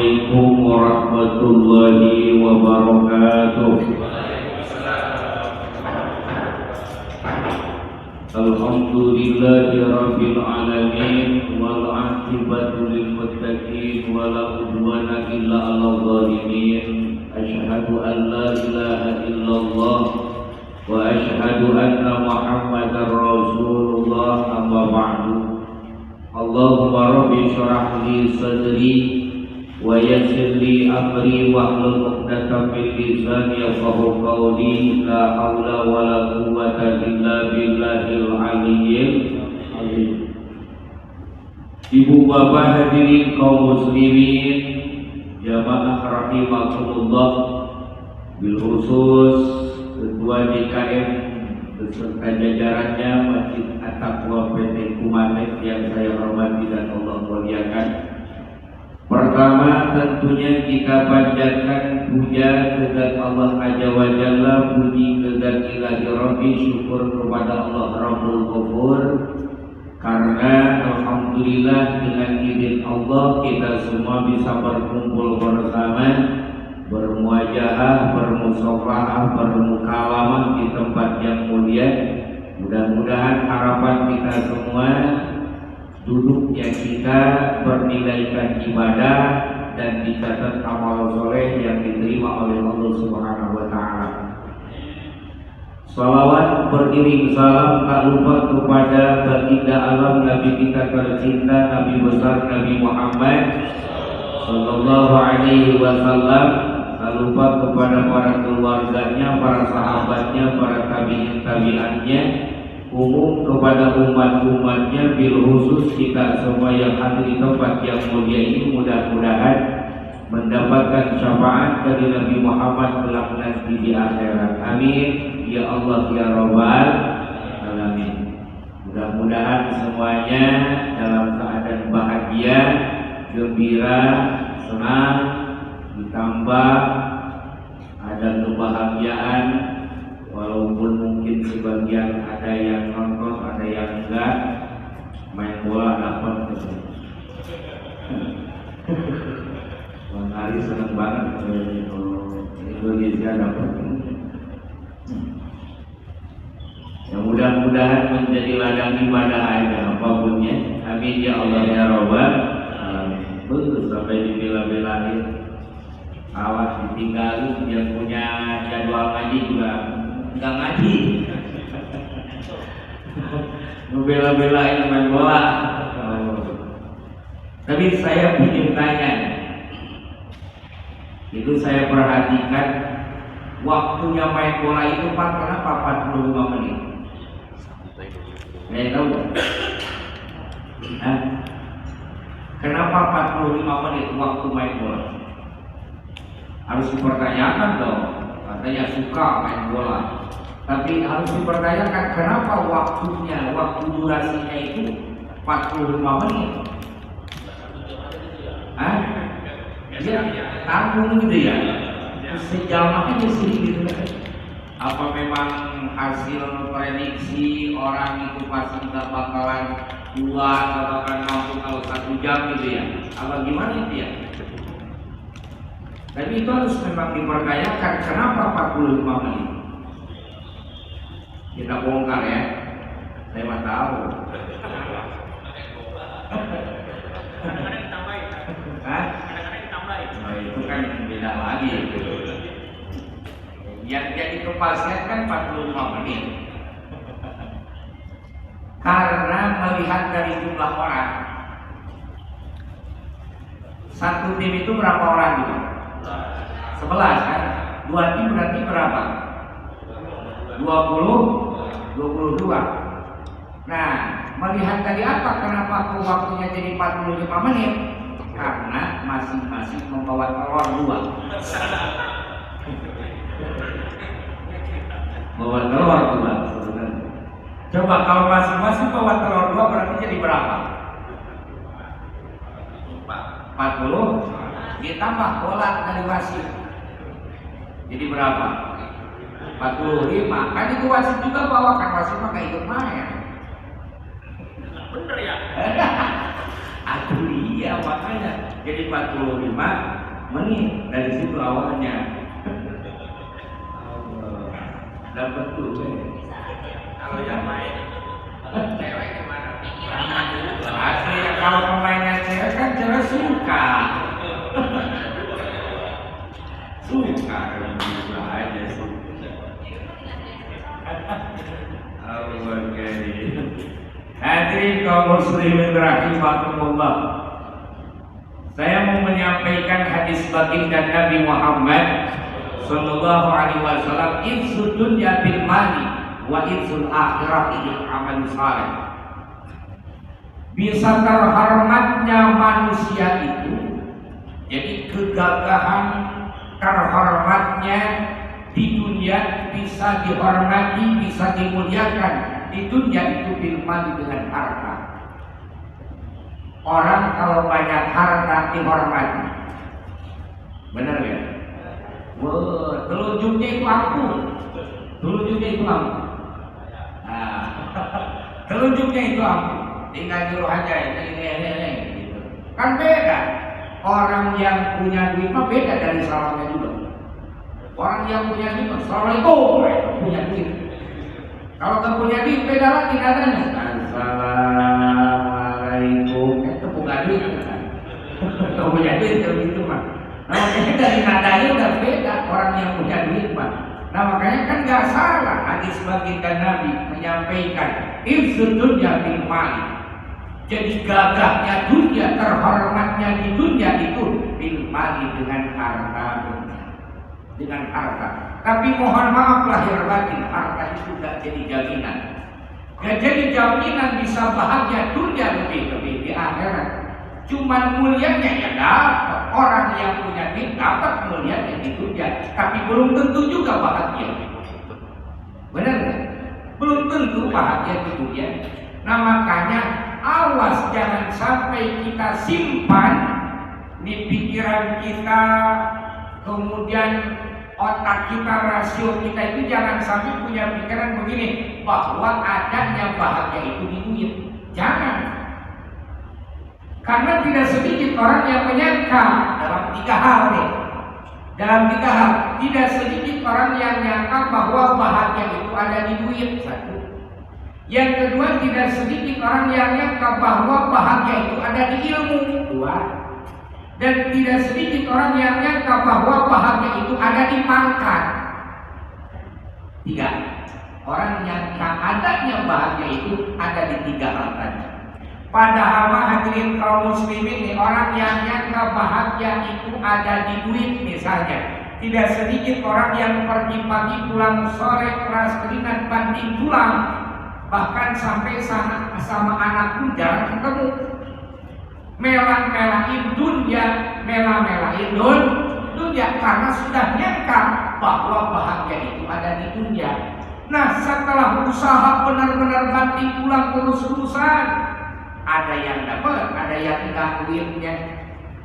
Assalamualaikum warahmatullahi wabarakatuh. Alhamdulillahi rabbil alamin wal 'aqibatu lil muttaqin wa la udwana illa 'alal zalimin. Asyhadu an la ilaha illallah wa asyhadu anna Muhammadar Rasulullah, amma ba'du. Allahumma rabbi shrah li sadri wa yassir li amri wahlul 'uqdatam min lisani yafqahu qawli. La haula wala quwwata illa billahil aliyyil azim. Ibu bapak hadirin kaum muslimin jamaah rahimakumullah, bil khusus ketua DKM beserta jajarannya Masjid At-Taqwa PT Kumanek yang saya hormati dan Allah muliakan. Pertama tentunya kita panjatkan puja kepada Allah Azza wa Jalla, puji kepada Ilahi Rabbi, syukur kepada Allah Rabbul Ghafur, karena alhamdulillah dengan izin Allah kita semua bisa berkumpul bersama, bermuajahah, bermusafahah, bermukalamah di tempat yang mulia. Mudah-mudahan harapan kita semua duduknya kita bernilaikan ibadah dan dicatat amal soleh yang diterima oleh Allah Subhanahu wa Ta'ala. Salawat beriring salam tak lupa kepada baginda alam Nabi kita tercinta, Nabi besar Nabi Muhammad Sallallahu Alaihi Wasallam. Tak lupa kepada para keluarganya, para sahabatnya, para tabi'in-tabi'annya, umum kepada umat-umatnya, bil khusus kita semua yang hadir di tempat yang mulia ini mudah-mudahan mendapatkan syafaat dari Nabi Muhammad kelak nanti di akhirat. Amin ya Allah ya Rabbal alamin. Mudah-mudahan semuanya dalam keadaan bahagia, gembira, senang, ditambah ada kebahagiaan, walaupun mungkin sebagian ada yang nonton, ada yang enggak, main bola dapat gitu. Bang Ari seneng banget kalau Indonesia dapat. Ya mudah-mudahan menjadi ladang ibadah aja apapun ya. Amin ya Allah ya Rabbal alamin. Betul sampai dibela-belain. Awas ditinggalin, yang punya jadwal ngaji juga nggak ngaji. Membela-belain main bola. Tapi saya ingin tanya, itu saya perhatikan waktunya main bola itu Pak, kenapa 45 menit? Saya tahu. Kenapa 45 menit waktu main bola? Harus dipertanyakan dong. Katanya suka main bola, tapi harus dipertanyakan kenapa waktunya, waktu durasinya itu 45 menit. Dia tanggung gitu ya, sejam aja sih gitu. Apa memang hasil prediksi orang itu pasti nggak bakalan kuat, nggak bakalan mampu kalau 1 jam gitu ya? Apa gimana itu ya? Tapi itu harus memang dipertanyakan kenapa 45 menit. Kita bongkar ya. Saya mah tahu. Kadang-kadang ditambahin. Kadang-kadang ditambahin. Nah, itu kan beda lagi gitu. Yang jadi kepastian kan 45 menit. Karena melihat dari jumlah orang, satu tim itu berapa orang gitu? 11 kan? 2 tim berarti berapa? 22. Nah, melihat dari apa? Kenapa waktunya jadi 45 menit? Karena masing-masing membawa telur 2. Bawa telur 2 sebenarnya. Coba kalau masing-masing bawa telur 2 berarti jadi berapa? 40. Ditambah bola dari wasit. Jadi berapa? 45. Kan itu wasit juga bawa, kan wasit mah gak ikut main. Bener ya? Aduh iya makanya Jadi 45 menit dari situ awalnya. Dapat tuh. Kalau yang main cewek gimana? Aslinya kalau pemainnya cewek kan cewek suka. Suka bisa aja sih. Allah karim. Hadirin kaum muslimin rahimakumullah. Saya mau menyampaikan hadis baginda Nabi Muhammad sallallahu alaihi wasallam, "Izzud dunya bil mali wa izzul akhirati bil amal saleh." Bisa terhormatnya manusia itu, jadi kegagahan terhormatnya di dunia, bisa dihormati, bisa dimuliakan di dunia itu bil mali, dengan harta. Orang kalau banyak harta dihormati, benar ya? Wah, telunjuknya itu ampuh, telunjuknya itu ampuh. Nah, telunjuknya itu ampuh. Tinggal nyuruh aja, gitu. Kan beda. Orang yang punya duit mah beda dari salamnya juga. Orang yang punya duit, assalamualaikum, punya duit. Kalau nggak punya duit beda lagi katanya. Assalamualaikum, itu bukan duit kan? Kalau punya duit begitu mah. Nah, makanya dari nadanya udah beda orang yang punya duit mah. Nah, makanya kan nggak salah hadis baginda Nabi menyampaikan izzud dunya bil mali. Jadi gagahnya dunia, terhormatnya di dunia itu bil mali, dengan harta, dengan harta. Tapi mohon maaf lahir batin, harta itu tidak jadi jaminan. Gak jadi jaminan bisa bahagia dunia lebih di akhirat. Cuman mulianya ya dapat. Orang yang punya duit dapat mulianya di dunia, tapi belum tentu juga bahagia. Benar nggak? Belum tentu bahagia di dunia. Nah, makanya awas jangan sampai kita simpan di pikiran kita, kemudian otak kita, rasio kita itu jangan sampai punya pikiran begini, bahwa adanya bahagia itu di duit. Jangan. Karena tidak sedikit orang yang menyangka dalam 3 hal nih. Dalam 3 hal, tidak sedikit orang yang menyangka bahwa bahagia itu ada di duit. 1. Yang kedua, tidak sedikit orang yang menyangka bahwa bahagia itu ada di ilmu. 2. Dan tidak sedikit orang yang menyangka bahwa bahagia itu ada di pangkat. 3. Orang yang adanya bahagia itu ada di 3 hal tadi. Padahal hadirin kaum muslimin nih, orang yang nyangka bahagia itu ada di duit misalnya. Tidak sedikit orang yang pergi pagi pulang sore keras keringat banting tulang, bahkan sampai sama anak pun jarang ketemu. Melang-melangin dunia, melang-melangin dunia karena sudah nyangka bahwa bahagia itu ada di dunia. Nah, setelah usaha benar-benar banting tulang terus-terusan, ada yang dapat, ada yang enggak duitnya.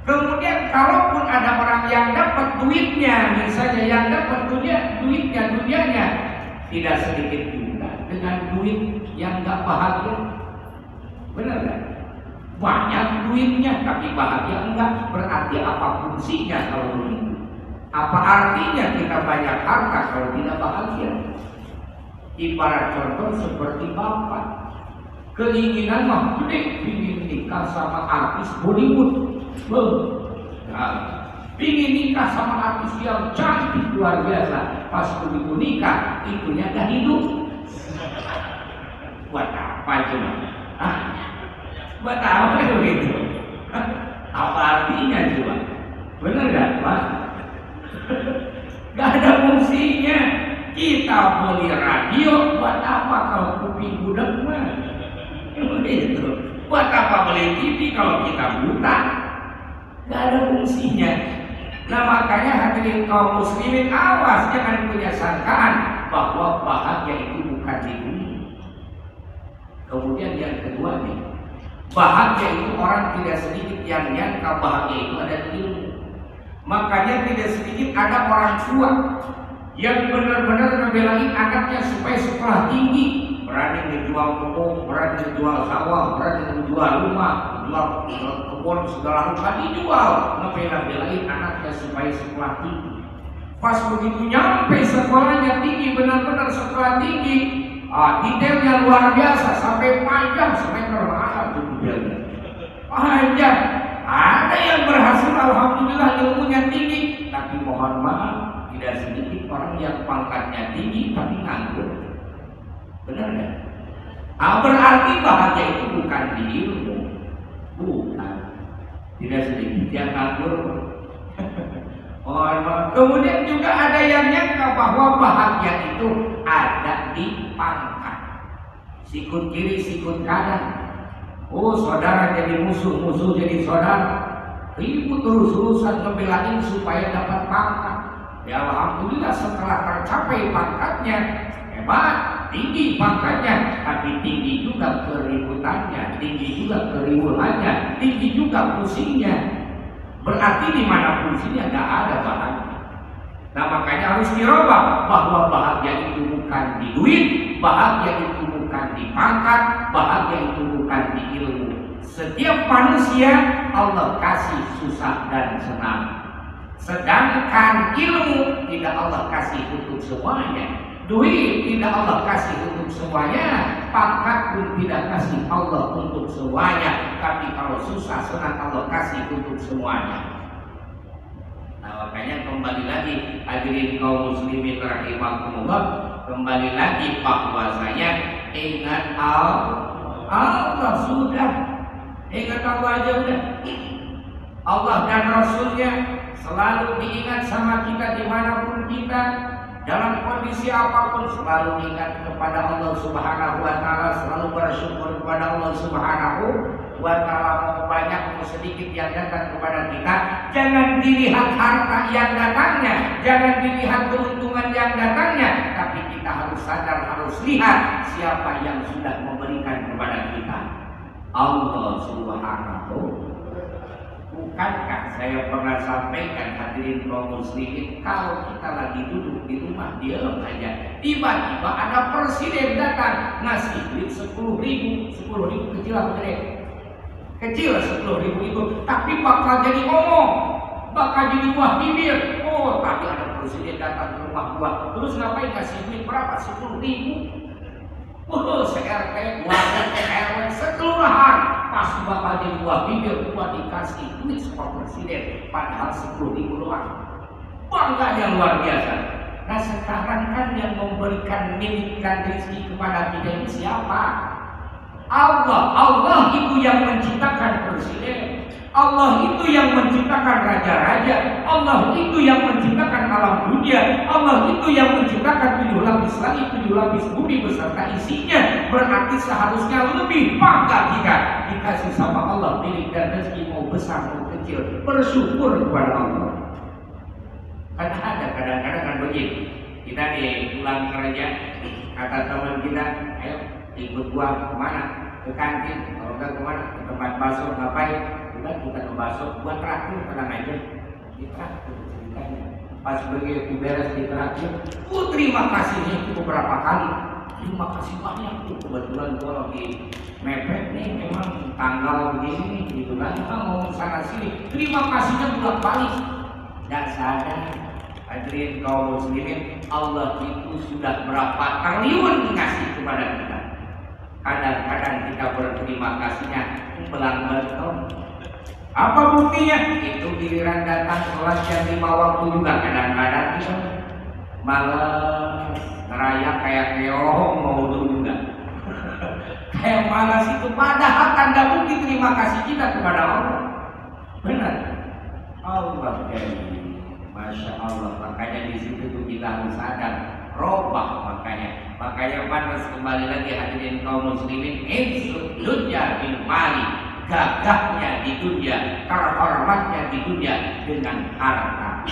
Kemudian kalaupun ada orang yang dapat duitnya, misalnya yang dapat dunianya, tidak sedikit juga dengan duit yang enggak bahagia. Benar kan? Banyak duitnya tapi bahagia enggak. Berarti apa fungsinya kalau begitu? Apa artinya kita banyak harta kalau tidak bahagia? Ibarat contoh seperti bapak, keinginan mah gede, ingin nikah sama artis Bollywood, ingin nikah sama artis yang cantik luar biasa. Pas begitu nikah, itunya gak hidup. Buat apa cuma? Buat apa begitu? Apa artinya coba? Benar gak, Pak? Gak ada fungsinya. Kita beli radio, buat apa kalau kuping budak mah? Begitu. Buat apa beli TV kalau kita buta? Gak ada fungsinya. Nah, makanya hadirin kaum muslimin, awas jangan punya sangkaan bahwa bahagia itu bukan di dunia. Kemudian yang kedua nih, bahagia itu orang tidak sedikit yang nyangka bahagia itu ada di ilmu. Makanya tidak sedikit ada orang tua yang benar-benar ngebelain anaknya supaya sekolah tinggi, berani ngejual kebun, berani ngejual sawah, berani ngejual rumah, jual kebun segala rupa dijual, ngebela-belain anaknya supaya sekolah tinggi. Pas begitu nyampe sekolahnya tinggi, benar-benar sekolah tinggi, detailnya luar biasa sampai panjang semeter mana tuh detailnya. Panjang. Ada yang berhasil, alhamdulillah ilmunya tinggi, tapi mohon maaf tidak sedikit orang yang pangkatnya tinggi tapi nganggur. Benar ya? Berarti bahagia itu bukan di ilmu, bukan. Tidak sedikit yang nganggur. Mohon maaf. Kemudian juga ada yang nyangka bahwa bahagia itu ada di pangkat, sikut kiri sikut kanan. Oh, saudara jadi musuh, musuh jadi saudara, ribut terus-terusan ngebelain supaya dapat pangkat. Ya alhamdulillah setelah tercapai pangkatnya, hebat, tinggi pangkatnya, tapi tinggi juga keributannya, tinggi juga keributannya, tinggi juga pusingnya. Berarti di mana pusingnya nggak ada bahagia. Nah makanya harus dirubah bahwa bahagia itu bukan di duit, bahagia itu bukan di pangkat, bahagia itu bukan di ilmu. Setiap manusia Allah kasih susah dan senang. Sedangkan ilmu tidak Allah kasih untuk semuanya. Duit tidak Allah kasih untuk semuanya. Pangkat pun tidak kasih Allah untuk semuanya. Tapi kalau susah senang Allah kasih untuk semuanya. Nah makanya kembali lagi hadirin kaum muslimin rahimakumullah, kembali lagi bahwasanya ingat Allah sudah, ingat Allah aja udah. Allah dan Rasulnya selalu diingat sama kita dimanapun kita, dalam kondisi apapun selalu ingat kepada Allah Subhanahu wa Ta'ala, selalu bersyukur kepada Allah Subhanahu wa Ta'ala. Mau banyak mau sedikit yang datang kepada kita, jangan dilihat harta yang datangnya, jangan dilihat keuntungan yang datangnya, tapi kita harus sadar, harus lihat siapa yang sudah memberikan kepada kita. Allah Subhanahu. Bukankah saya pernah sampaikan hadirin kaum muslimin, kalau kita lagi duduk di rumah diam aja, tiba-tiba ada presiden datang ngasih duit 10.000 kecil apa gede? Kecil 10.000 itu, tapi bakal jadi ngomong, bakal jadi buah bibir. Oh tadi ada presiden datang ke rumah gua, terus ngapain kasih duit berapa? 10.000. CRT, warga RW sekelurahan pas bakal jadi buah bibir, gua dikasih duit sama presiden, padahal 10.000 doang. Bangganya luar biasa. Nah sekarang kan yang memberikan milik dan rezeki kepada kita ini siapa? Allah itu yang menciptakan presiden, Allah itu yang menciptakan raja-raja, Allah itu yang menciptakan alam dunia, Allah itu yang menciptakan 7 lapis langit, 7 lapis bumi beserta isinya. Berarti seharusnya lebih bangga kita dikasih sama Allah milik dan rezeki, mau besar mau kecil, bersyukur kepada Allah. Karena ada kadang-kadang kan begini, kita pulang kerja, kata teman kita, ayo ikut gua kemana? Ke kantin, kalau enggak kemana? Ke tempat bakso, ngapain? Udah kita ke bakso, gua traktir, tenang aja. Ditraktir ceritanya. Pas begitu beres ditraktir, terima kasihnya itu beberapa kali. Terima kasih banyak tuh, kebetulan gua lagi mepet nih, memang tanggal begini gitu kan, mau sana sini. Terima kasihnya bolak-balik. Nggak sadar hadirin kaum muslimin, Allah itu sudah berapa triliun ngasih kepada kita. Kadang-kadang kita berterima kasihnya belang-belang. Apa buktinya? Itu giliran datang sholat jam 5 waktu juga kadang-kadang kita malas ngerayak kayak keong mau juga. Kayak malas itu, padahal tanda bukti terima kasih kita kepada Allah. Benar. Allah jadi Masya Allah. Makanya di situ tuh kita harus sadar, robah makanya panas kembali lagi hadirin kaum muslimin, insud dunya bil mali, gagahnya di dunia, terhormatnya di dunia dengan harta.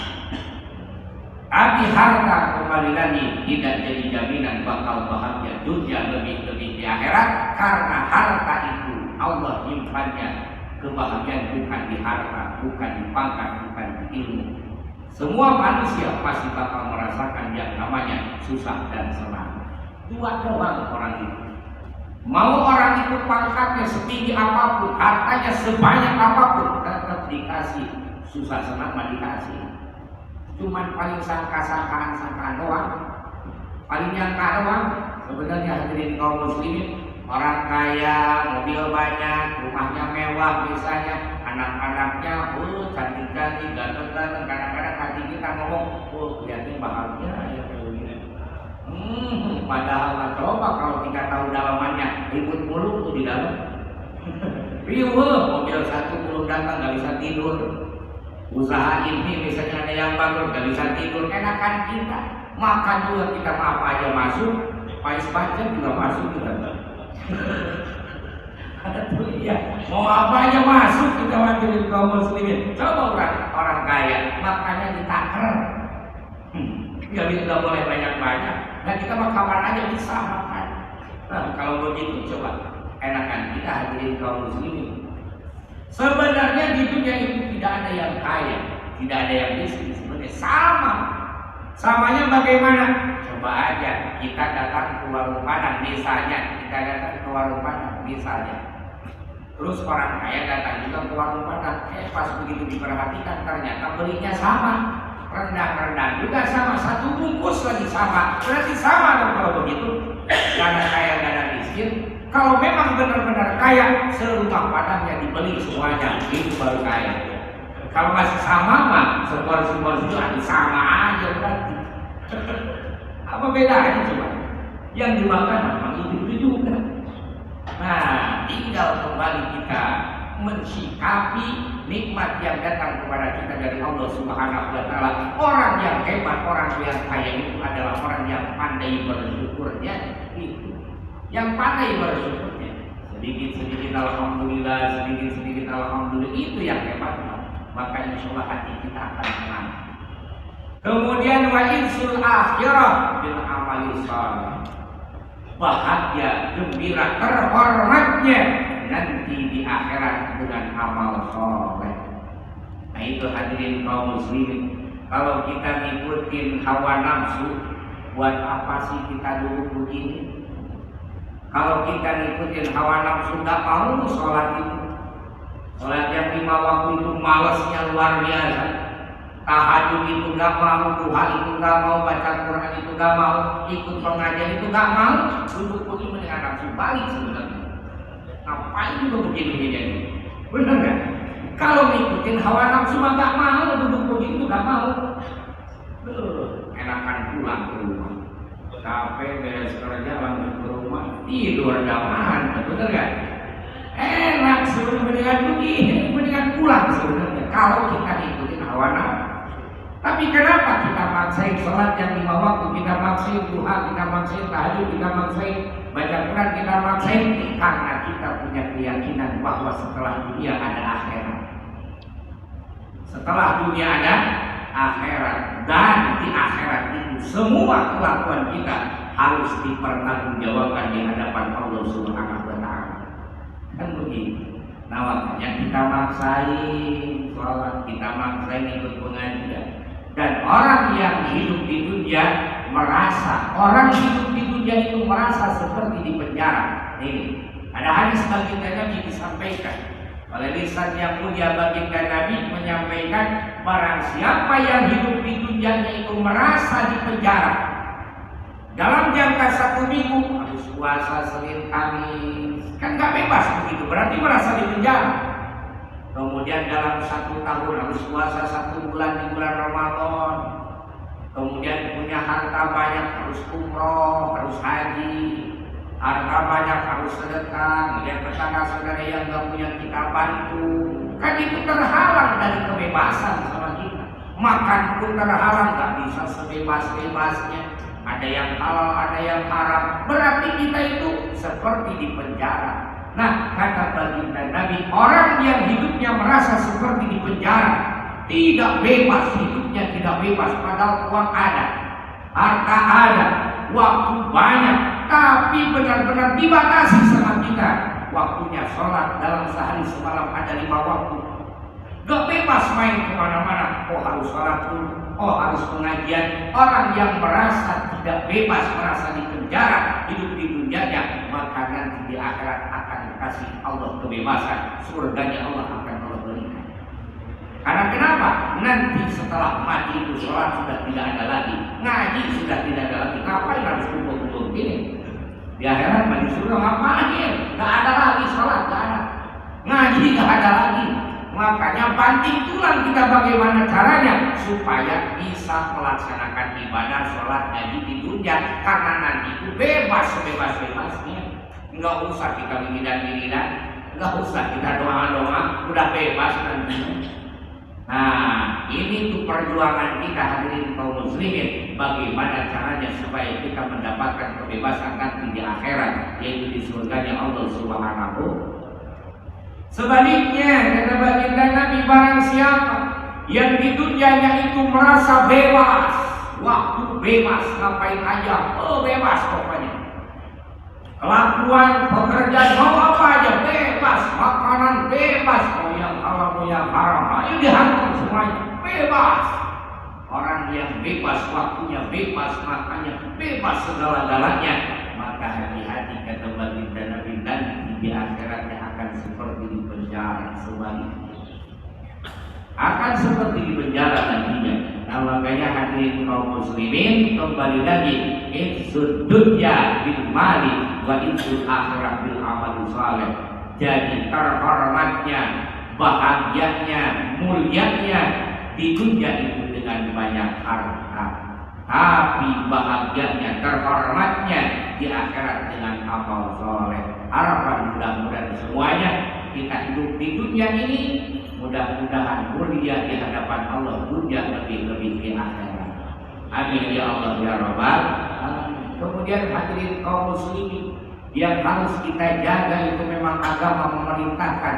Tapi harta kembali lagi tidak jadi jaminan bakal bahagia dunia lebih-lebih di akhirat, karena harta itu Allah nyimpannya. Kebahagiaan bukan di harta, bukan di pangkat, bukan di ilmu. Semua manusia pasti bakal merasakan yang namanya susah dan senang. Dua doang orang itu. Mau orang itu pangkatnya setinggi apapun, hartanya sebanyak apapun, tetap dikasih. Susah senang mah dikasih. Cuman paling sangkaan doang, paling nyangka doang. Sebenarnya hadirin kaum muslimin, orang kaya, mobil banyak, rumahnya mewah misalnya, anak-anaknya cantik-cantik, ganteng-ganteng. Kadang-kadang hati kita ngomong, kelihatannya bahagia ya kayak gini. Padahal coba kalau kita tahu dalamannya, ribut mulu tuh di dalam. Riuh, mobil satu belum datang nggak bisa tidur. Usaha ini misalnya ada yang bangkrut nggak bisa tidur, enakan kita makan juga kita apa aja masuk, pais pajak juga masuk juga. Aduh iya, mau apa aja masuk kita hadirin kaum muslimin. Coba orang kaya makannya ditaker, nggak boleh banyak-banyak. Nah kita mah kapan aja bisa makan. Nah kalau begitu coba enakan kita hadirin kaum muslimin. Sebenarnya di dunia itu tidak ada yang kaya, tidak ada yang miskin. Sebenarnya sama. Samanya bagaimana? Coba aja kita datang ke warung Padang misalnya, terus orang kaya datang juga ke warung Padang. Pas begitu diperhatikan ternyata belinya sama. Rendang juga sama, satu bungkus lagi sama. Berarti sama dong kalau begitu. Dana kaya, dana miskin. Kalau memang benar-benar kaya, serumah Padangnya dibeli semuanya, itu baru kaya. Kalau masih sama mah, seporsi-porsi itu sama aja berarti. Apa bedanya coba? Yang dimakan memang itu juga. Nah, tinggal kembali kita mensikapi nikmat yang datang kepada kita dari Allah Subhanahu wa Ta'ala. Orang yang hebat, orang yang kaya itu adalah orang yang pandai bersyukurnya. Itu yang pandai bersyukurnya. Sedikit-sedikit alhamdulillah, sedikit-sedikit alhamdulillah, itu yang hebat. Maka insya Allah hati kita akan tenang. Kemudian wa insul akhirah bil amali shalih. Bahagia, gembira, terhormatnya nanti di akhirat dengan amal soleh. Nah itu hadirin kaum muslimin. Kalau kita ngikutin hawa nafsu, buat apa sih kita duduk begini? Kalau kita ngikutin hawa nafsu, nggak mau sholat itu. Sholat yang 5 waktu itu malesnya luar biasa. Tahajud itu nggak mau, duha itu nggak mau, baca Quran itu nggak mau, ikut pengajian itu nggak mau. Duduk begini dengan nafsu balik sebenarnya. Ngapain juga begini jadi? Benar nggak? Kalau ngikutin hawa nafsu mah nggak mau, duduk begitu nggak mau. Enakan pulang ke rumah. Capek beres kerja langsung ke rumah, tidur daman, benar nggak? Enak sebenarnya begini, mendingan pulang sebenarnya. Kalau kita ngikutin hawa nafsu. Tapi kenapa kita maksain sholat yang 5 waktu, kita maksain duha, kita maksain tahajud, kita maksain baca Quran, kita maksain? Karena kita punya keyakinan bahwa setelah dunia ada akhirat. Setelah dunia ada akhirat, dan di akhirat itu semua kelakuan kita harus dipertanggungjawabkan di hadapan Allah Subhanahu wa Ta'ala. Kan begitu. Nah makanya kita maksain sholat, kita maksain ikut pengajian. Dan orang yang hidup di dunia merasa, orang hidup di dunia itu merasa seperti di penjara. Ini ada hadis baginda Nabi disampaikan oleh lisan yang mulia baginda Nabi menyampaikan, barang siapa yang hidup di dunia itu merasa di penjara dalam jangka 1 minggu, harus puasa Senin Kamis, kan nggak bebas begitu, berarti merasa di penjara. Kemudian dalam 1 tahun harus puasa 1 bulan di bulan Ramadan. Kemudian punya harta banyak, harus umroh, harus haji. Harta banyak, harus sedekah. Kemudian tetangga saudara yang nggak punya kita bantu. Kan itu terhalang dari kebebasan sama kita. Makan pun terhalang, nggak bisa sebebas-bebasnya. Ada yang halal, ada yang haram. Berarti kita itu seperti di penjara. Nah, kata baginda Nabi, orang yang hidupnya merasa seperti di penjara, tidak bebas, hidupnya tidak bebas, padahal uang ada, harta ada, waktu banyak, tapi benar-benar dibatasi sama kita. Waktunya sholat dalam sehari semalam ada 5 waktu. Gak bebas main kemana-mana. Oh harus sholat dulu, oh harus pengajian. Orang yang merasa tidak bebas, merasa di penjara, hidup di dunianya, maka nanti di akhirat akan kasih Allah kebebasan, surganya Allah akan Allah berikan. Karena kenapa? Nanti setelah mati itu sholat sudah tidak ada lagi, ngaji sudah tidak ada lagi. Ngapain harus kumpul-kumpul gini? Di akhirat mati surga ngapain? Gak ada lagi sholat, gak ada. Ngaji gak ada lagi. Makanya banting tulang kita bagaimana caranya supaya bisa melaksanakan ibadah sholat ngaji di dunia, karena nanti itu bebas sebebas-bebasnya. Nggak usah kita wiridan-wiridan, nggak usah kita doa-doa, udah bebas nanti. Nah, ini tuh perjuangan kita hadirin kaum muslimin, bagaimana caranya supaya kita mendapatkan kebebasan nanti di akhirat, yaitu di surganya Allah Subhanahu. Sebaliknya kata baginda Nabi, barang siapa yang di dunianya itu merasa bebas, waktu bebas ngapain aja, bebas pokoknya. Kelakuan, pekerjaan mau apa aja bebas, makanan bebas, mau yang halal mau yang haram, ayo dihantam semuanya, bebas. Orang yang bebas, waktunya bebas, makanya bebas segala-galanya, maka hati-hati kata baginda Nabi, dan di akhiratnya akan seperti di penjara. Sebaliknya akan seperti di penjara nantinya. Nah, makanya hadirin kaum muslimin, kembali lagi, insud dunya bil mali wa insud akhirah bil amali saleh. Jadi terhormatnya, bahagianya, mulianya di dunia itu dengan banyak harta, tapi bahagianya, terhormatnya di akhirat dengan amal soleh. Harapan mudah-mudahan semuanya kita hidup di dunia ini mudah-mudahan mulia di hadapan Allah, dunia lebih-lebih di akhirat. Amin ya Allah ya Rabbal alamin. Kemudian hadirin kaum muslimin, yang harus kita jaga itu memang agama memerintahkan,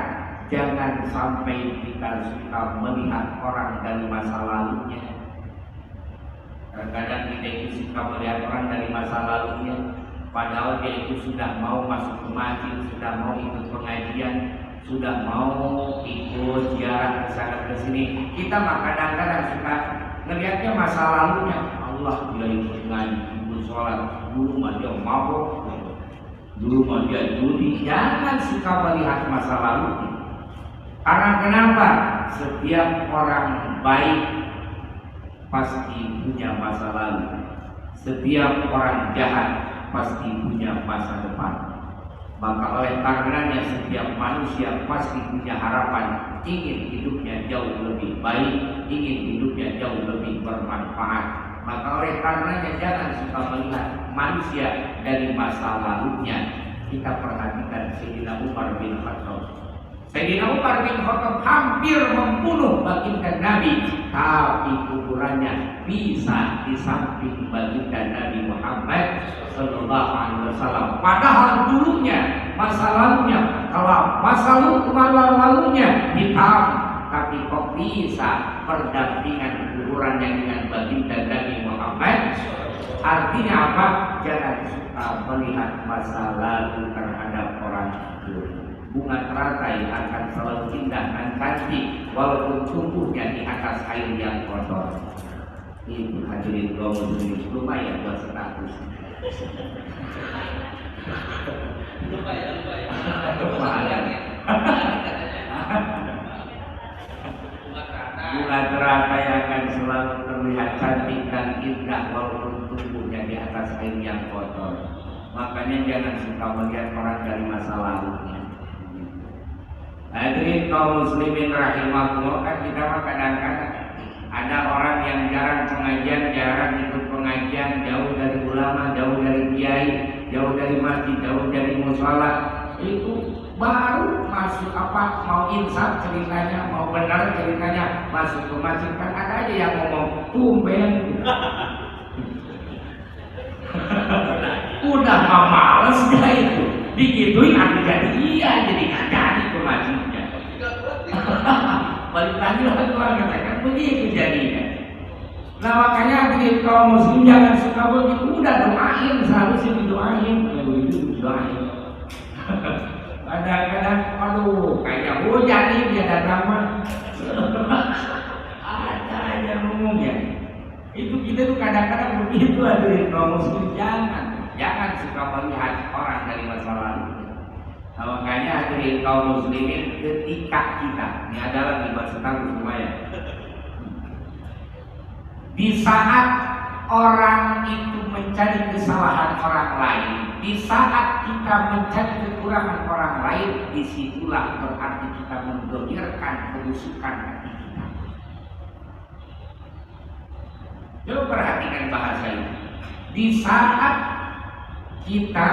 jangan sampai kita suka melihat orang dari masa lalunya. Kadang-kadang kita itu suka melihat orang dari masa lalunya, padahal dia itu sudah mau masuk ke masjid, sudah mau ikut pengajian, sudah mau ikut ziarah ke sana ke sini. Kita mah kadang-kadang suka ngelihatnya masa lalunya. Allah, dia ikut ngaji, ikut sholat, dulu mah dia mabuk, dulu mah dia judi. Jangan suka melihat masa lalunya. Karena kenapa? Setiap orang baik pasti punya masa lalu. Setiap orang jahat pasti punya masa depan. Maka oleh karenanya setiap manusia pasti punya harapan, ingin hidupnya jauh lebih baik, ingin hidupnya jauh lebih bermanfaat. Maka oleh karenanya jangan suka melihat manusia dari masa lalunya. Kita perhatikan Sayyidina Umar bin Khattab. Sayyidina Umar bin Khattab hampir membunuh baginda Nabi, tapi kuburannya bisa di samping baginda Nabi Muhammad Sallallahu Alaihi Wasallam. Padahal dulunya, masa lalunya kelam, masa lalunya hitam, tapi kok bisa berdampingan kuburannya dengan baginda Nabi Muhammad? Artinya apa? Jangan suka melihat masa lalu terhadap orang itu. Bunga teratai akan selalu indah dan cantik walaupun tumbuhnya di atas air yang kotor. Itu hadirin kaum muslimin, lumayan buat status. Lumayan. Bunga teratai akan selalu terlihat cantik dan indah walaupun tumbuhnya di atas air yang kotor. Makanya jangan suka melihat orang dari masa lalunya. Hadirin kaum muslimin rahimahullah, kan kita mah kadang-kadang ada orang yang jarang pengajian, jarang ikut pengajian, jauh dari ulama, jauh dari kiai, jauh dari masjid, jauh dari mushola. Itu baru masuk apa mau insaf ceritanya, mau benar ceritanya, masuk ke masjid. Kan ada aja yang ngomong tumben. Udah mah males gak itu, digituin aku jadi iya, jadi gak jadi ke masjidnya. Balik lagi lah Tuhan katakan begitu jadinya. Nah makanya hadirin kaum muslim jangan suka begitu, udah doain, seharusnya didoain, begitu didoain. Kadang-kadang aduh kayak hujan nih dia datang mah. Ada aja ngomongnya. Itu kita tuh kadang-kadang begitu hadirin kaum muslim, jangan suka melihat orang dari masa Nah, makanya hadirin kaum muslimin, ketika kita, ini adalah ibadah setahun lumayan. Di saat orang itu mencari kesalahan orang lain, di saat kita mencari kekurangan orang lain, disitulah berarti kita mendohirkan kerusakan hati kita. Coba perhatikan bahasa ini. Di saat kita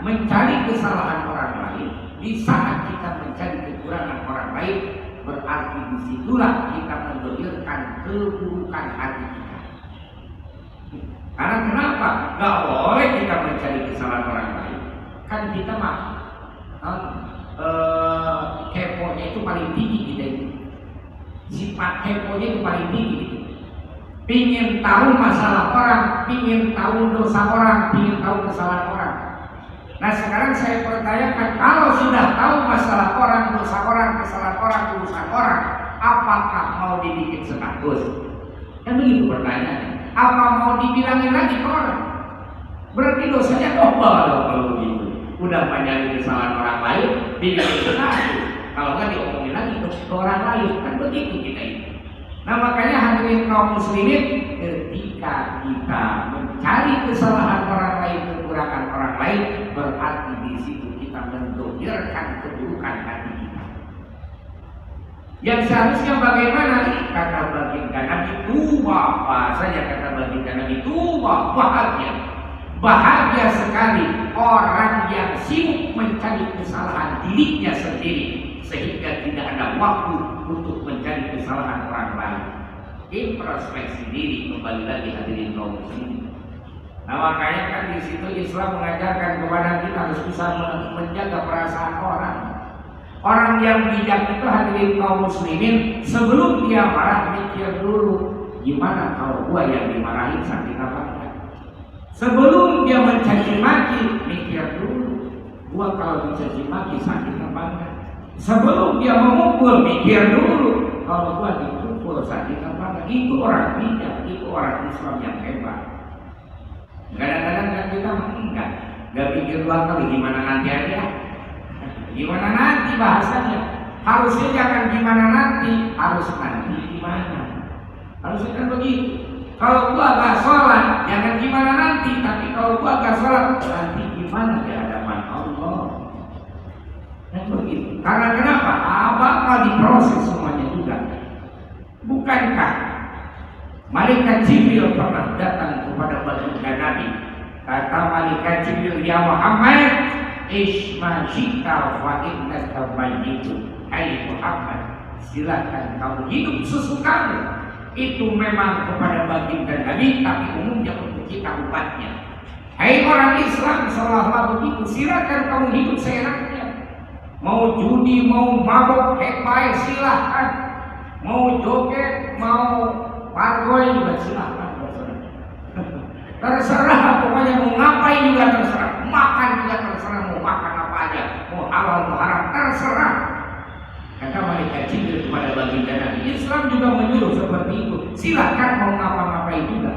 mencari kesalahan orang lain, di saat kita mencari kekurangan orang lain, berarti disitulah kita mendohirkan keburukan hati kita. Karena kenapa? Gak boleh kita mencari kesalahan orang lain. Kan kita mah keponya itu paling tinggi kita itu. Sifat keponya itu paling tinggi. Pingin tahu masalah orang, pingin tahu dosa orang, pingin tahu kesalahan orang. Nah sekarang saya pertanyakan, kalau sudah tahu masalah orang, dosa orang, kesalahan orang, urusan orang, apakah mau dibikin status? Kan begitu pertanyaannya. Apa mau dibilangin lagi ke orang? Berarti dosanya double dong kalau begitu. Udah banyak kesalahan orang lain, dibikin status. Kalau nggak diomongin lagi ke orang lain, kan begitu kita ini. Nah makanya hadirin kaum muslimin, ketika kita mencari kesalahan orang lain, kekurangan orang lain, berarti di situ kita mendohirkan keburukan hati kita. Yang seharusnya bagaimana? Kata baginda Nabi, tuba, bahasanya kata baginda Nabi, tuba, bahagia. Bahagia sekali orang yang sibuk mencari kesalahan dirinya sendiri, sehingga tidak ada waktu untuk mencari kesalahan orang lain. Introspeksi diri, kembali lagi hadirin kaum muslimin. Nah makanya kan di situ Islam mengajarkan kepada kita harus bisa menjaga perasaan orang. Orang yang bijak itu hadirin kaum muslimin, sebelum dia marah mikir dulu, gimana kalau gua yang dimarahin sakit apa enggak? Sebelum dia mencaci maki, mikir dulu, gua kalau dicaci maki sakit apa enggak? Sebelum dia memukul, mikir dulu, kalau gua dipukul sakit apa enggak? Itu orang bijak, itu orang Islam yang hebat. Kadang-kadang kan kita enggak pikir dua kali, gimana nanti aja. Gimana nanti bahasanya? Harusnya jangan gimana nanti, harus nanti gimana. Harusnya kan begitu. Kalau gua gak sholat, jangan gimana nanti. Tapi kalau gua gak sholat, nanti gimana di hadapan Allah. Dan begitu. Karena kenapa? Bakal diproses semuanya juga. Bukankah malaikat Jibril pernah datang kepada baginda Nabi? Kata malaikat Jibril, ya Muhammad, Isma syika wa innaka mayyitun. Hai Muhammad, silakan kamu hidup sesukamu. Itu memang kepada baginda Nabi, tapi umumnya untuk kita umatnya. Hai orang Islam, seolah-olah begitu, silakan kamu hidup seenaknya. Mau judi, mau mabok, baik silahkan. Mau joget, mau pargoy juga silahkan. Terserah, pokoknya mau ngapain juga terserah. Makan juga terserah, mau makan apa aja, mau halal, mau haram, terserah. Kata malaikat Jibril kepada baginda Nabi, Islam juga menyuruh seperti itu. Silakan mau ngapa-ngapain juga.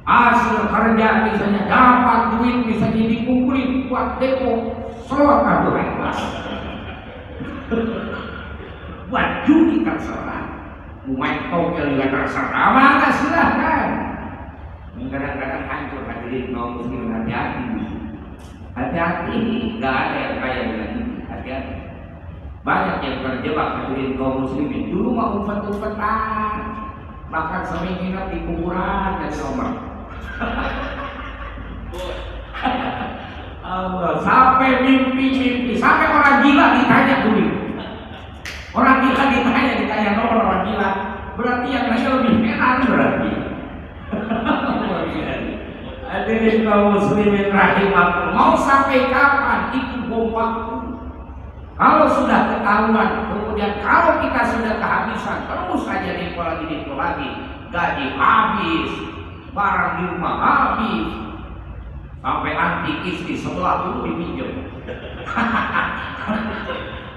Hasil kerja misalnya dapat duit, misalnya dikumpulin buat depo, selokah Tuhan. Buat judi terserah. Main togel juga terserah, maka silahkan. Kadang-kadang hancur hadirin kaum muslimin, hati-hati. Hati-hati, nggak ada yang kaya dengan ini. Hati-hati. Banyak yang terjebak hadirin kaum muslimin. Dulu mau umpet-umpetan, bahkan sering nginep di kuburan dan nomor. Allah, sampai mimpi-mimpi, sampai orang gila ditanya dulu. Orang gila ditanya nomor orang gila. Berarti yang nanya lebih enak berarti. Hadirin kaum muslimin rahimakumullah, mau sampai kapan itu bom waktu? Kalau sudah ketahuan, kemudian kalau kita sudah kehabisan, terus saja depo lagi, gaji habis, barang di rumah habis, sampai anti istri sebelah dulu dipinjam.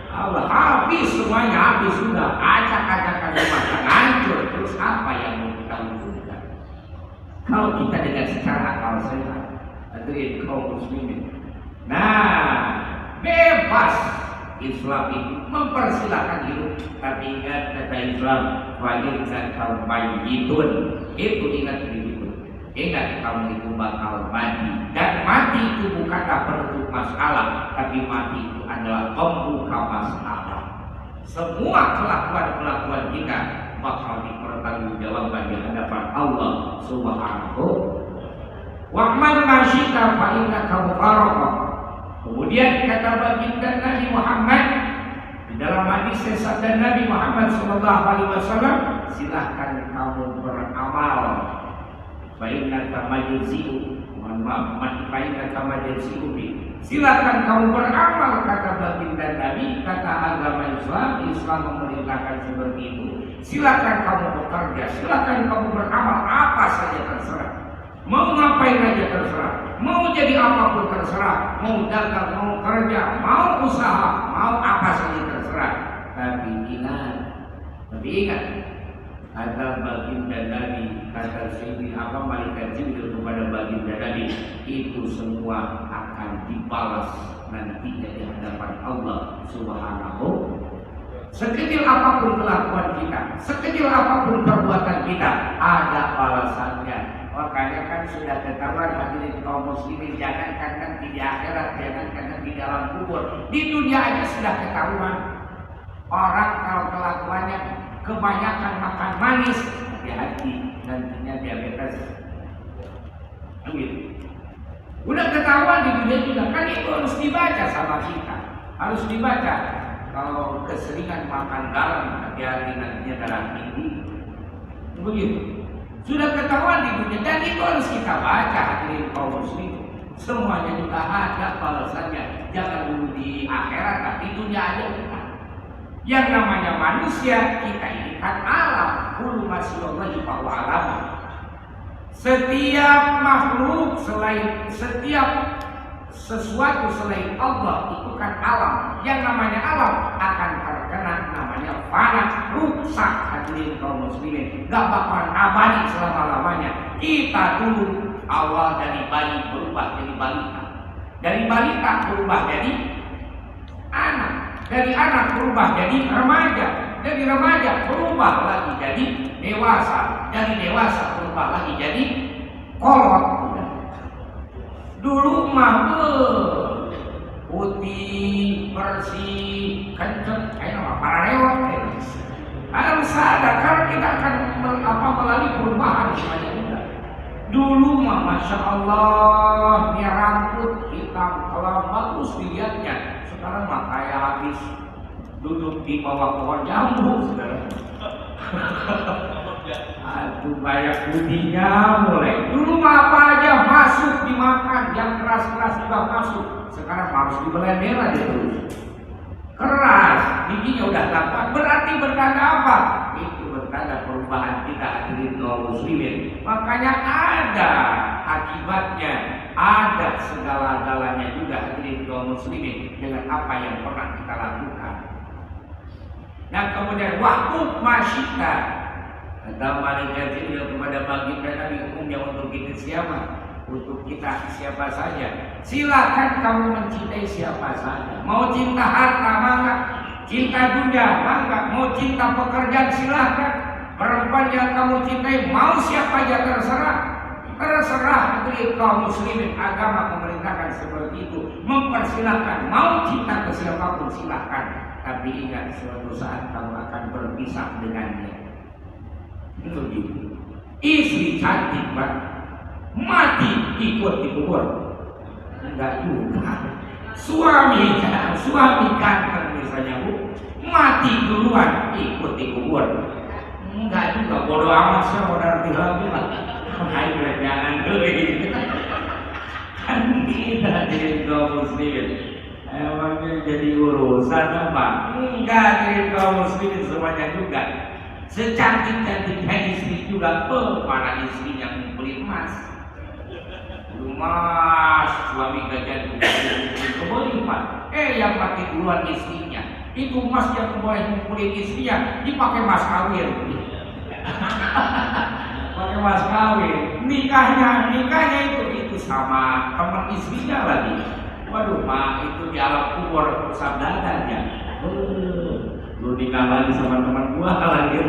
Allah, habis semuanya, habis sudah, acak-acakan rumah tangga hancur, terus apa yang mau kita wujudkan? Kalau kita dengan secara akal sehat, hadirin kaum muslimin. Nah, bebas. Islam itu mempersilahkan hidup, tapi ingat kata Islam, wajib dan kaum mayitun, itu ingat begitu. Ingat kamu itu bakal mati, dan mati itu bukanlah penutup masalah, tapi mati itu adalah pembuka masalah. Semua kelakuan kita bakal dipertanggungjawabkan di hadapan Allah Subhanahu. Wa'mal masyita fa innaka mufarraqah. Kemudian kata baginda Nabi Muhammad di dalam hadis sabda Nabi Muhammad sallallahu alaihi wasallam, silahkan kamu beramal. Fa innaka majzi'u, mohon maaf, fa innaka majzi'u. Silakan kamu beramal, kata baginda Nabi, kata agama Islam memerintahkan seperti itu. Silakan kamu bekerja, silakan kamu beramal apa saja terserah. Mau ngapain aja terserah, mau jadi apapun terserah, mau dagang, mau kerja, mau usaha, mau apa saja terserah. Tapi ingat, kata baginda Nabi, kata Sayyidina malaikat Jibril kepada baginda Nabi, itu semua akan dibalas nantinya di hadapan Allah Subhanahu. Sekecil apapun kelakuan kita, sekecil apapun perbuatan kita, ada balasannya. Makanya kan sudah ketahuan hadirin kaum muslimin, jangan nanti di akhirat, jangan nanti di dalam kubur, di dunia aja sudah ketahuan. Orang kalau kelakuannya kebanyakan makan manis, hati-hati, nantinya diabetes. Begitu. Udah ketahuan di dunia juga, kan itu harus dibaca sama kita, harus dibaca. Kalau keseringan makan garam, hati-hati nantinya darah tinggi. Begitu. Sudah ketahuan di dunia, dan itu harus kita baca hadirin kaum muslimin. Semuanya juga ada balasannya. Jangan dulu di akhirat, tapi di dunia aja kita. Yang namanya manusia, kita ini kan alam. Kullu masyillahi fahuwa alam. Setiap makhluk setiap sesuatu selain Allah itu kan alam. Yang namanya alam akan terkena namanya fana, rusak hadirin kaum muslimin. Gak bakalan abadi selama-lamanya. Kita dulu awal dari bayi berubah jadi balita, dari balita berubah jadi anak, dari anak berubah jadi remaja, dari remaja berubah lagi jadi dewasa, dari dewasa berubah lagi jadi kolot. Dulu mah putih, bersih, kenceng, kayak nama para lewat. Harus sadar karena kita akan melalui perubahan semuanya juga. Dulu mah masya Allah, dia rambut hitam, kalau bagus dilihatnya. Sekarang mah kayak habis duduk di bawah pohon jambu, saudara. Aduh banyak putihnya mulai. Dulu mah apa aja masuk dimakan, yang keras-keras juga masuk. Sekarang harus dibelender aja terus. Keras, giginya udah dapat. Berarti bertanda apa? Itu bertanda perubahan kita hadirin kaum muslimin. Makanya ada akibatnya, ada segala-galanya juga hadirin kaum muslimin dengan apa yang pernah kita lakukan. Dan kemudian waktu masyita, kata malaikat Jibril kepada baginda Nabi, umumnya untuk kita siapa? Untuk kita siapa saja. Silakan kamu mencintai siapa saja. Mau cinta harta mangga, cinta dunia mangga, mau cinta pekerjaan silakan. Perempuan yang kamu cintai mau siapa aja terserah. Terserah hadirin kaum muslimin, agama memerintahkan seperti itu. Mempersilahkan, mau cinta ke siapapun silahkan. Tapi ingat suatu saat kamu akan berpisah dengannya. Itu gitu. Istri cantik banget, mati ikut dikubur. Enggak juga. Suami ganteng misalnya bu, mati duluan ikut dikubur. Enggak juga, bodoh amat sih mau nanti lagi lah. Hai jangan dulu gitu. Kan kita jadi kaum muslimin. Emangnya jadi urusan apa? Enggak, jadi kaum muslimin semuanya juga. Secantik-cantiknya istri juga, mana istrinya ngumpulin emas. Emas, suami gajian ngumpulin emas. Yang mati duluan istrinya. Itu emas yang boleh ngumpulin istrinya dipakai mas kawin. Pakai mas kawin. Nikahnya itu sama teman istrinya lagi. Waduh, mak itu di alam kubur sabdadan ya. Lu nikah lagi sama teman gua lagi.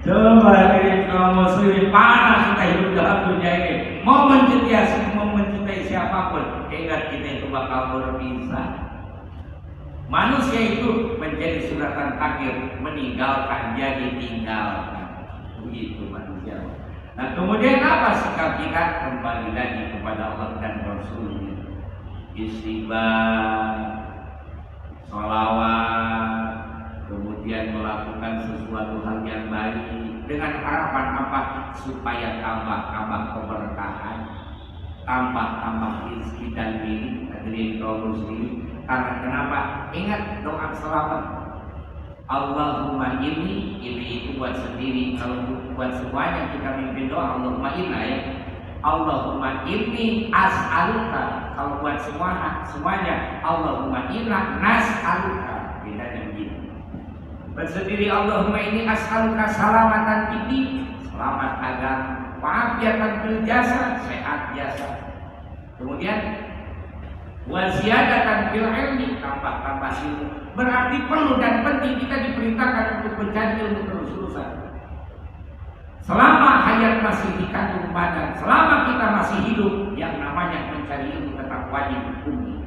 Coba diri kaum muslimin panas kita hidup dalam dunia ini. Mau mencintai siapapun, ingat kita itu bakal berpisah. Manusia itu menjadi suratan takdir, meninggalkan jadi tinggalkan. Begitu manusia. Nah kemudian apa sikap kita? Kembali lagi kepada Allah dan Rasulnya. Istighfar, sholawat, kemudian melakukan sesuatu hal yang baik dengan harapan apa? Supaya tambah keberkahan, tambah rezeki dan milik hadirin kaum muslimin. Karena kenapa? Ingat doa selamat. Allahumma inni, ini itu buat sendiri. Kalau buat semuanya kita mimpin doa Allahumma inna ya. Allahumma inni as'aluka. Kalau buat semuanya Allahumma inna nas'aluka. Bedanya begitu. Bersendiri Allahumma inni as'aluka salamatan ini, selamat agama, wa'afiatan fil jasad, sehat jasad. Kemudian waziyadatan fil ilmi, tambah ilmu. Berarti perlu dan penting kita diperintahkan untuk mencari ilmu terus-terusan. Selama hayat masih dikandung badan, selama kita masih hidup, yang namanya mencari ilmu tetap wajib hukumnya.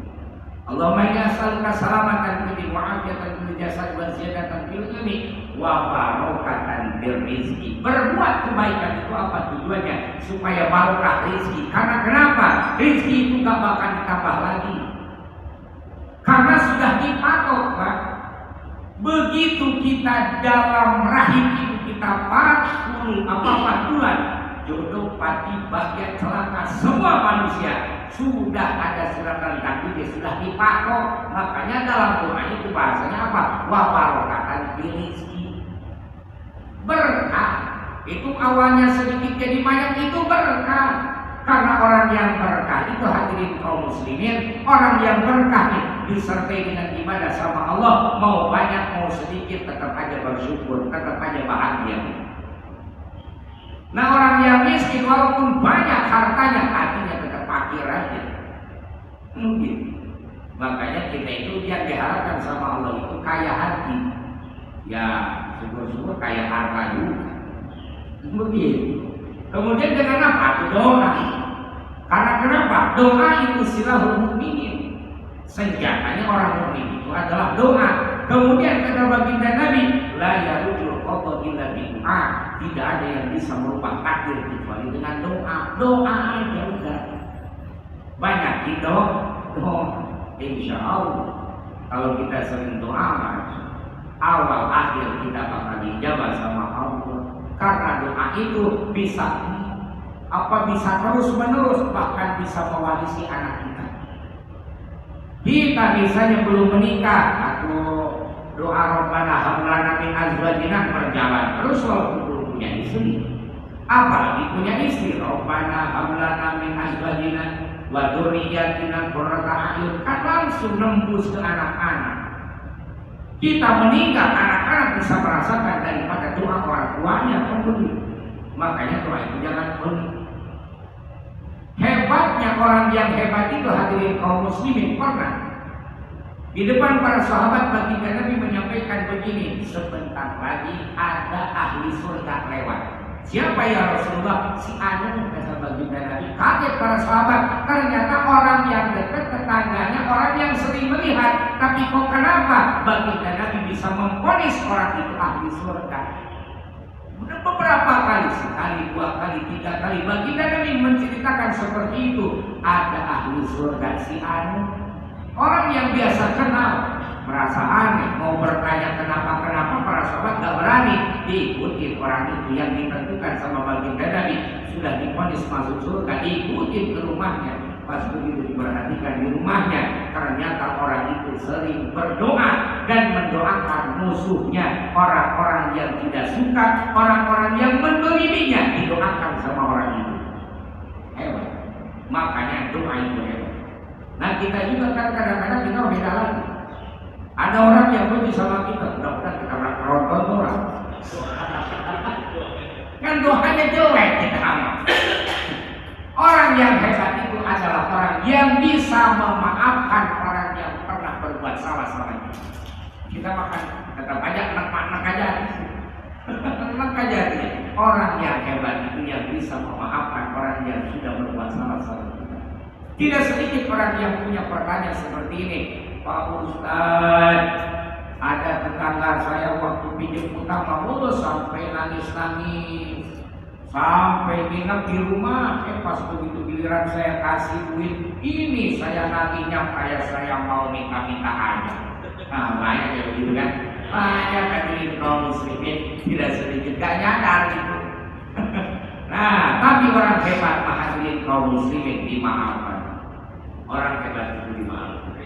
Allahumma inni as'aluka salamatan fil wa'afiyatan fil jasad wa ziyadatan fil ilmi wa barokatan fil rizki. Berbuat kebaikan itu apa tujuannya? Supaya barokah rizki. Karena kenapa? Rizki itu gak bakal ditambah lagi. Karena sudah dipatok, Pak. Begitu kita dalam rahim ibu kita 40 bulan, jodoh, pati, bahagia, celaka, semua manusia sudah ada suratan takdir, sudah dipatok. Makanya dalam doa itu bahasanya apa? Wa barokatan fil rizki. Berkah. Itu awalnya sedikit jadi banyak, itu berkah. Karena orang yang berkah itu hadirin kaum muslimin, orang yang berkah disertai dengan ibadah sama Allah, mau banyak mau sedikit tetap aja bersyukur, tetap aja bahagia. Nah orang yang miskin walaupun banyak hartanya, hatinya tetap fakir aja. Mungkin. Makanya kita itu yang diharapkan sama Allah itu kaya hati. Ya syukur-syukur kaya harta juga. Begitu. Kemudian dengan apa? Doa. Karena kenapa? Doa itu silahul mukminin. Senjatanya orang mukmin itu adalah doa. Kemudian kata baginda Nabi, la yarudul qadha illa bidu'a. Tidak ada yang bisa merubah takdir kecuali dengan doa. Doa aja udah. Banyak doa. Insya Allah kalau kita sering doa, awal akhir kita bakal dijawab sama Allah. Karena doa itu bisa terus menerus, bahkan bisa mewarisi anak kita. Kita misalnya belum menikah, atau doa Rabbana hab lana min azwajina berjalan terus walaupun belum punya istri. Apalagi punya istri, Rabbana hab lana min azwajina wa dzurriyyatina qurrata a'yun, kan langsung nembus ke anak-anak. Kita meninggal, anak-anak bisa merasakan daripada doa orang tuanya, kan begitu. Makanya doa itu jangan pelit. Hebatnya orang yang hebat itu hadirin kaum muslimin pernah di depan para sahabat baginda Nabi menyampaikan begini, sebentar lagi ada ahli surga lewat. Siapa ya Rasulullah? Si Anu, kata baginda Nabi. Kaget para sahabat, ternyata orang yang dekat tetangganya, orang yang sering melihat. Tapi kok kenapa baginda Nabi bisa memvonis orang itu ahli surga? Beberapa kali, sekali, 2 kali, 3 kali baginda Nabi menceritakan seperti itu. Ada ahli surga si Anu, orang yang biasa kenal, merasa aneh, mau bertanya kenapa para sahabat gak berani diikuti orang itu yang ditentukan sama baginda Nabi sudah divonis masuk surga, diikuti ke rumahnya. Pas begitu diperhatikan di rumahnya, ternyata orang itu sering berdoa dan mendoakan musuhnya, orang-orang yang tidak suka, orang-orang yang mendoliminya, didoakan sama orang itu. Hebat. Makanya doa itu hebat. Nah kita juga kan kadang-kadang kita beda lagi. Ada orang yang benci sama kita, mudah-mudahan kita nonton orang. Kan doanya jelek kita amat. Orang yang bisa memaafkan orang yang pernah berbuat salah sama kita. Kita makan tetap aja enak aja. Enak aja dia. Orang yang hebat itu yang bisa memaafkan orang yang sudah berbuat salah sama kita. Tidak sedikit orang yang punya pertanyaan seperti ini, Pak Ustadz, ada tetangga saya waktu pinjam utang sampai nangis-nangis, sampai nginep di rumah. Pas begitu giliran saya kasih duit, ini saya nagihnya kayak saya mau minta-minta aja. Nah, banyak ya begitu kan? Banyak hadirin kaum muslimin, tidak sedikit gak nyadar gitu. Nah, tapi orang hebat hadirin kaum muslimin dimaafkan. Orang hebat itu dimaafkan.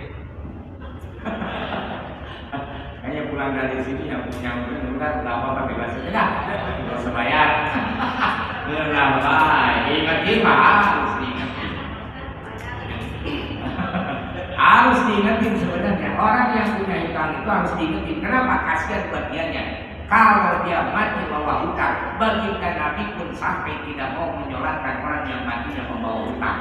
Kayaknya pulang dari sini yang punya udah apa bebas aja, nggak usah bayar. Berapa? Ingatin harus diingatin. Harus diingatin sebenarnya. Orang yang punya hutang itu harus diingatin. Kenapa? Kasihan buat dianya. Kalau dia mati bawa hutang, baginda Nabi pun sampai tidak mau menyolatkan orang yang matinya membawa hutang.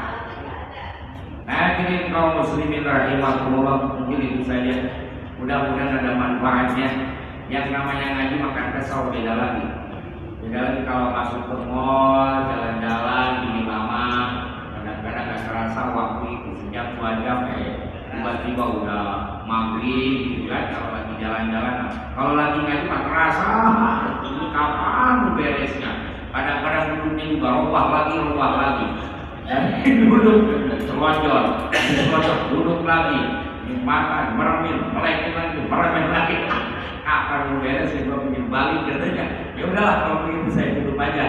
Hadirin kaum muslimin rahimahumullah, mungkin itu saja. Mudah-mudahan ada manfaatnya. Yang namanya ngaji makan kesal beda lagi. Beda lagi kalau masuk ke mall, jalan-jalan ini lama, kadang-kadang nggak terasa waktu itu sejak 2 jam tiba-tiba udah maghrib gitu kan. Kalau lagi jalan-jalan, kalau lagi ngaji tak terasa ini kapan beresnya. Kadang-kadang duduknya juga rubah lagi. Dan duduk selonjor, duduk lagi, makan, meremil, meremil lagi. Kapan beres saya ingin balik katanya. Ya udahlah kalau begitu saya tutup aja.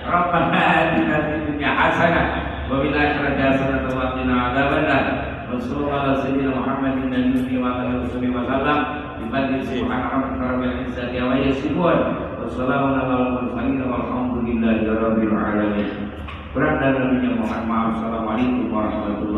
Rabbana atina fid dunya hasanah wa fil akhirati hasanah wa qina adzabannar. Wassallallahu ala sayyidina Muhammadin nabiyyi wa ala alihi wasallam. Ibadil subhana rabbika rabbil izzati amma yasifun. Wassalamu ala al-mursalin walhamdulillahi rabbil alamin. Kurang dan lebihnya mohon maaf. Assalamualaikum warahmatullahi wabarakatuh.